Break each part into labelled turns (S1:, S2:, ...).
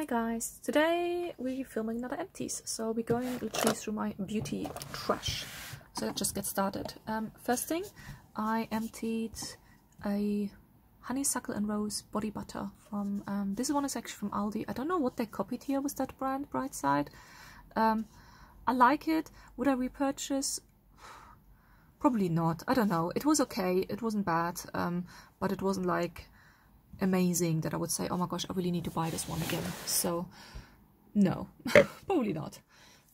S1: Hi guys, today we're filming another empties, so we're going literally through my beauty trash. So let's just get started. First thing, I emptied a Honeysuckle and Rose body butter from, this one is actually from Aldi. I don't know what they copied here with that brand, Brightside. I like it. Would I repurchase? Probably not. I don't know. It was okay. It wasn't bad, but it wasn't like amazing that I would say, oh my gosh, I really need to buy this one again. So no, probably not.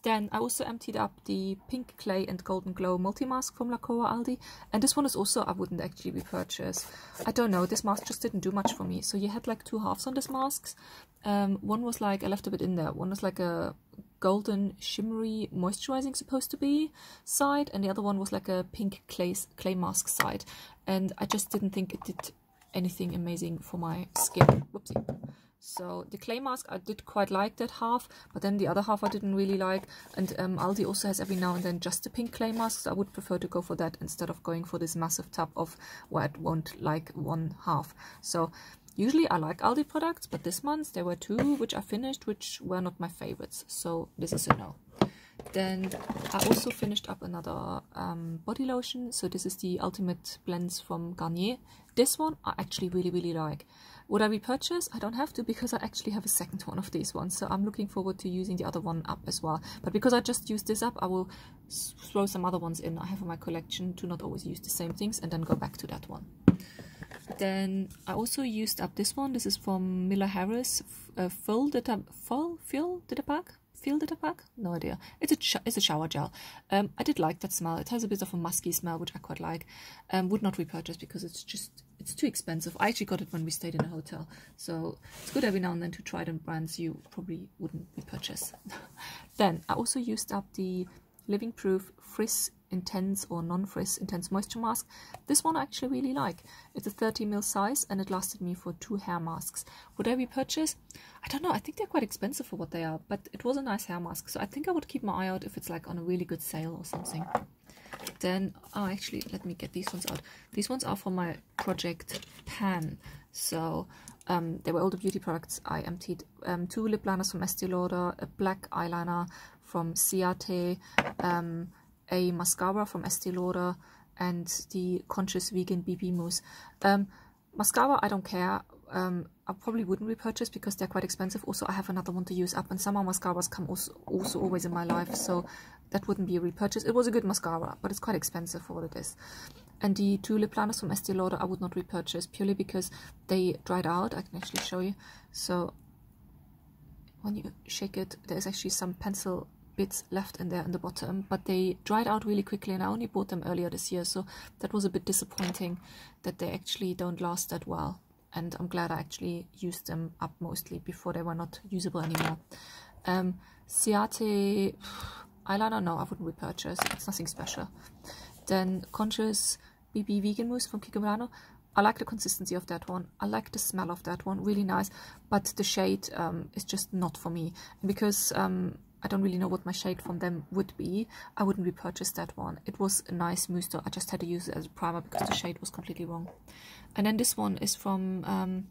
S1: Then I also emptied up the Pink Clay and Golden Glow multi-mask from Lacroix Aldi, and this one is also, I wouldn't actually repurchase. I don't know, this mask just didn't do much for me. So you had like two halves on this masks. One was like, I left a bit in there, one was like a golden shimmery moisturizing supposed to be side, and the other one was like a pink clay mask side, and I just didn't think it did anything amazing for my skin. Whoopsie. So the clay mask I did quite like that half, but then the other half I didn't really like. And Aldi also has every now and then just a pink clay mask, so I would prefer to go for that instead of going for this massive tub of where I won't like one half. So usually I like Aldi products, but this month there were two which I finished which were not my favorites, so this is a no. Then I also finished up another body lotion. So this is the Ultimate Blends from Garnier. This one I actually really like. Would I repurchase? I don't have to, because I actually have a second one of these ones. So I'm looking forward to using the other one up as well. But because I just used this up, I will throw some other ones in I have in my collection to not always use the same things and then go back to that one. Then I also used up this one. This is from Miller Harris. Feel Did a pack? No idea. It's a shower gel. I did like that smell. It has a bit of a musky smell, which I quite like. Would not repurchase because it's too expensive. I actually got it when we stayed in a hotel, so it's good every now and then to try the brands you probably wouldn't repurchase. Then I also used up the Living Proof Frizz Intense or Non-Frizz Intense Moisture Mask. This one I actually really like. It's a 30ml size and it lasted me for 2 hair masks. Would I repurchase? I don't know. I think they're quite expensive for what they are, but it was a nice hair mask, so I think I would keep my eye out if it's like on a really good sale or something. Then, oh, actually, let me get these ones out. These ones are for my project Pan. So they were all the beauty products I emptied. 2 lip liners from Estee Lauder, a black eyeliner from Ciate, a mascara from Estee Lauder, and the Conscious Vegan BB Mousse. Mascara, I don't care. I probably wouldn't repurchase because they're quite expensive. Also, I have another one to use up, and summer mascaras come also always in my life, so that wouldn't be a repurchase. It was a good mascara, but it's quite expensive for what it is. And the 2 lip liners from Estee Lauder I would not repurchase purely because they dried out. I can actually show you. So when you shake it, there's actually some pencil bits left in there in the bottom, but they dried out really quickly, and I only bought them earlier this year, so that was a bit disappointing that they actually don't last that well. And I'm glad I actually used them up mostly before they were not usable anymore. Ciate eyeliner, no, I wouldn't repurchase. It's nothing special. Then Conscious BB Vegan Mousse from Kiko Milano. I like the consistency of that one. I like the smell of that one, really nice. But the shade is just not for me. And because I don't really know what my shade from them would be, I wouldn't repurchase that one. It was a nice mousse though. I just had to use it as a primer because the shade was completely wrong. And then this one is from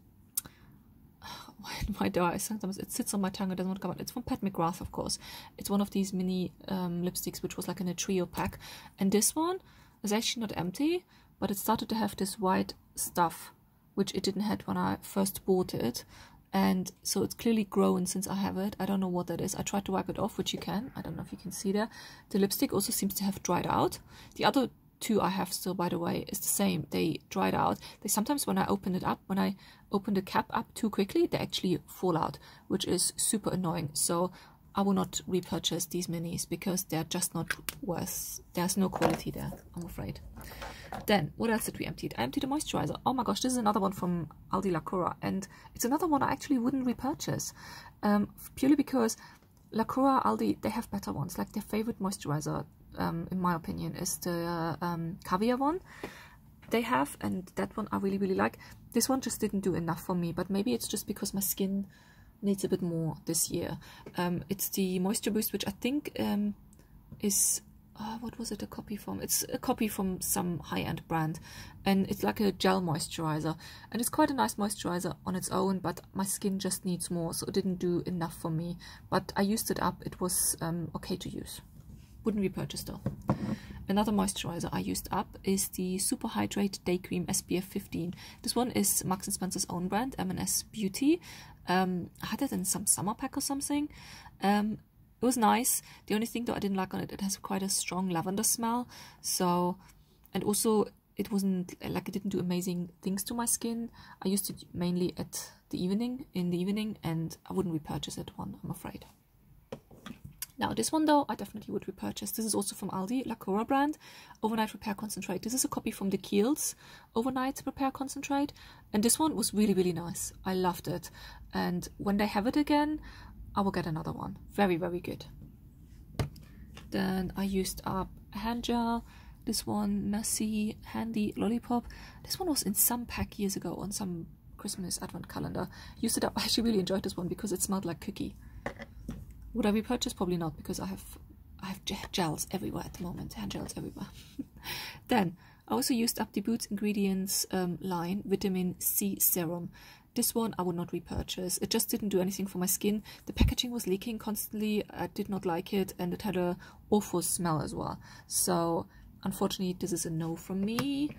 S1: why do I sometimes it sits on my tongue, it doesn't want to come out. It's from Pat McGrath, of course. It's one of these mini lipsticks which was like in a trio pack, and this one is actually not empty, but it started to have this white stuff which it didn't have when I first bought it, and so it's clearly grown since I have it. I don't know what that is. I tried to wipe it off, which you can. I don't know if you can see there. The lipstick also seems to have dried out. The other 2 I have still, by the way, is the same. They dried out. They sometimes, when I open it up, when I open the cap up too quickly, they actually fall out, which is super annoying. So I will not repurchase these minis because they're just not worth. There's no quality there, I'm afraid. Then, what else did we empty? I emptied a moisturizer. Oh my gosh, this is another one from Aldi Lacroix, and it's another one I actually wouldn't repurchase. Purely because Lacroix, Aldi, they have better ones. Like their favorite moisturizer, in my opinion, is the Caviar one they have, and that one I really like. This one just didn't do enough for me, but maybe it's just because my skin needs a bit more this year. It's the Moisture Boost, which I think is what was it a copy from? It's a copy from some high-end brand, and it's like a gel moisturizer, and it's quite a nice moisturizer on its own, but my skin just needs more, so it didn't do enough for me. But I used it up. It was okay to use. Wouldn't repurchase though. Another moisturizer I used up is the Super Hydrate Day Cream SPF 15. This one is Marks & Spencer's own brand, M&S Beauty. I had it in some summer pack or something. It was nice. The only thing though I didn't like on it, it has quite a strong lavender smell. So, and also it wasn't like, it didn't do amazing things to my skin. I used it mainly in the evening, and I wouldn't repurchase it one, I'm afraid. Now this one though, I definitely would repurchase. This is also from Aldi, La Cora brand, Overnight Repair Concentrate. This is a copy from the Kiehl's Overnight Repair Concentrate, and this one was really, really nice. I loved it, and when they have it again, I will get another one. Very, very good. Then I used up a hand gel. This one, Messy Handy Lollipop. This one was in some pack years ago on some Christmas advent calendar. Used it up. I actually really enjoyed this one because it smelled like cookie. Would I repurchase? Probably not, because I have gels everywhere at the moment, hand gels everywhere. Then I also used up the Boots Ingredients line Vitamin C Serum. This one I would not repurchase. It just didn't do anything for my skin. The packaging was leaking constantly. I did not like it, and it had an awful smell as well. So unfortunately this is a no from me.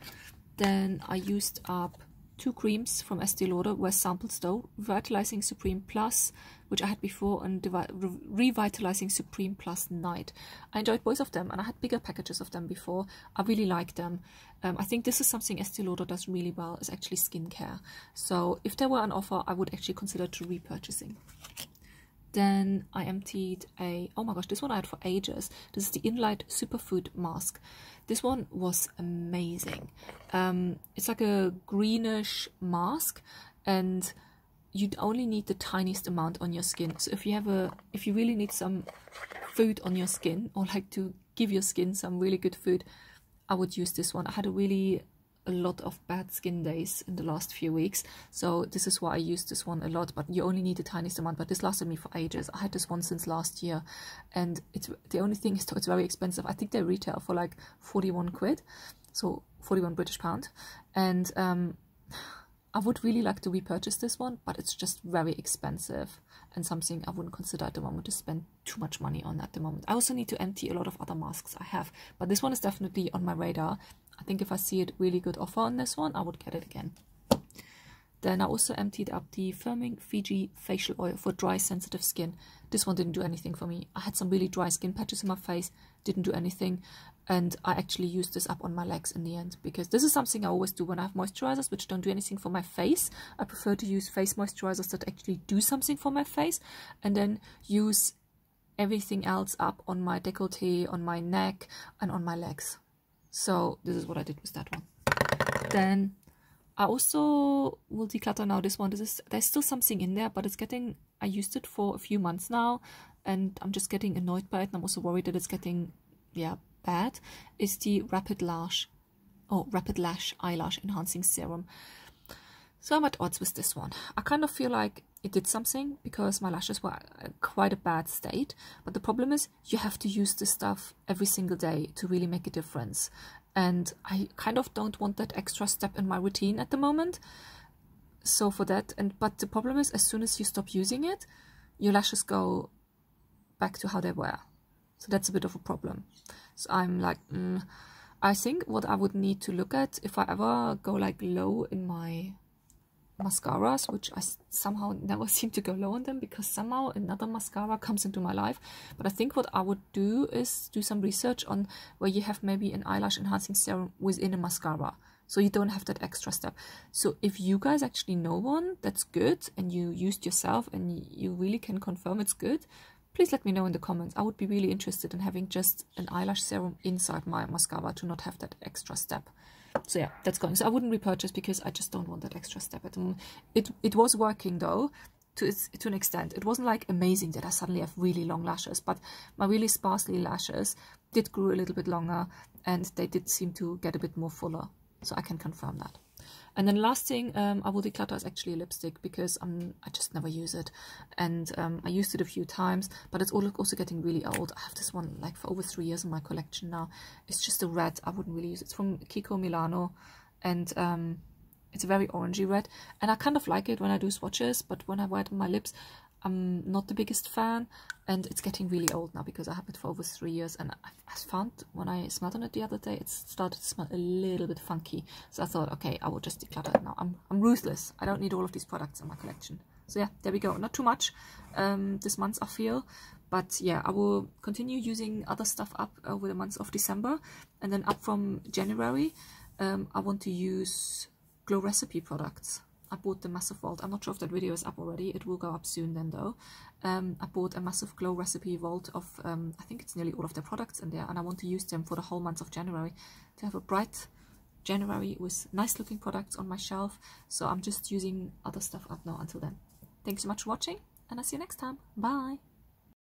S1: Then I used up 2 creams from Estee Lauder, were samples though. Revitalizing Supreme Plus, which I had before, and Revitalizing Supreme Plus Night. I enjoyed both of them, and I had bigger packages of them before. I really like them. I think this is something Estee Lauder does really well, is actually skincare. So if there were an offer, I would actually consider to repurchasing. Then I emptied oh my gosh, this one I had for ages. This is the Inlight Superfood Mask. This one was amazing. It's like a greenish mask, and you'd only need the tiniest amount on your skin. So if you really need some food on your skin, or like to give your skin some really good food, I would use this one. I had a lot of bad skin days in the last few weeks, so this is why I used this one a lot. But you only need the tiniest amount, but this lasted me for ages. I had this one since last year, and the only thing is it's very expensive. I think they retail for like 41 quid, so 41 British pound, and I would really like to repurchase this one, but it's just very expensive and something I wouldn't consider at the moment to spend too much money on at the moment. I also need to empty a lot of other masks I have, but this one is definitely on my radar. I think if I see a really good offer on this one, I would get it again. Then I also emptied up the Firming Fiji Facial Oil for dry, sensitive skin. This one didn't do anything for me. I had some really dry skin patches in my face, didn't do anything. And I actually used this up on my legs in the end, because this is something I always do when I have moisturizers which don't do anything for my face. I prefer to use face moisturizers that actually do something for my face, and then use everything else up on my décolleté, on my neck, and on my legs. So this is what I did with that one. Then I also will declutter now this one. There's still something in there, but it's getting, I used it for a few months now, and I'm just getting annoyed by it, and I'm also worried that it's getting, yeah, bad. Is the Rapid Lash Eyelash Enhancing Serum. So I'm at odds with this one. I kind of feel like it did something, because my lashes were quite a bad state, but the problem is you have to use this stuff every single day to really make a difference, and I kind of don't want that extra step in my routine at the moment. So for that, but the problem is, as soon as you stop using it, your lashes go back to how they were. So that's a bit of a problem. So I'm like, I think what I would need to look at, if I ever go like low in my mascaras, which I somehow never seem to go low on them, because somehow another mascara comes into my life. But I think what I would do is do some research on where you have maybe an eyelash enhancing serum within a mascara, so you don't have that extra step. So if you guys actually know one that's good, and you used yourself, and you really can confirm it's good, please let me know in the comments. I would be really interested in having just an eyelash serum inside my mascara to not have that extra step. So yeah, that's going. So I wouldn't repurchase, because I just don't want that extra step at the moment. It was working though, to an extent. It wasn't like amazing that I suddenly have really long lashes, but my really sparsely lashes did grow a little bit longer, and they did seem to get a bit more fuller. So I can confirm that. And then last thing I will declutter is actually a lipstick, because I just never use it, and I used it a few times, but it's also getting really old. I have this one like for over 3 years in my collection now. It's just a red. I wouldn't really use it. It's from Kiko Milano, and it's a very orangey red, and I kind of like it when I do swatches, but when I wear it on my lips, I'm not the biggest fan, and it's getting really old now because I have it for over 3 years, and I found when I smelled on it the other day, it started to smell a little bit funky. So I thought, okay, I will just declutter it now. I'm ruthless. I don't need all of these products in my collection. So yeah, there we go. Not too much this month, I feel. But yeah, I will continue using other stuff up over the months of December, and then up from January, I want to use Glow Recipe products. I bought the massive vault. I'm not sure if that video is up already. It will go up soon then though. I bought a massive Glow Recipe vault of, I think it's nearly all of their products in there, and I want to use them for the whole month of January to have a bright January with nice looking products on my shelf. So I'm just using other stuff up now until then. Thanks so much for watching, and I'll see you next time. Bye!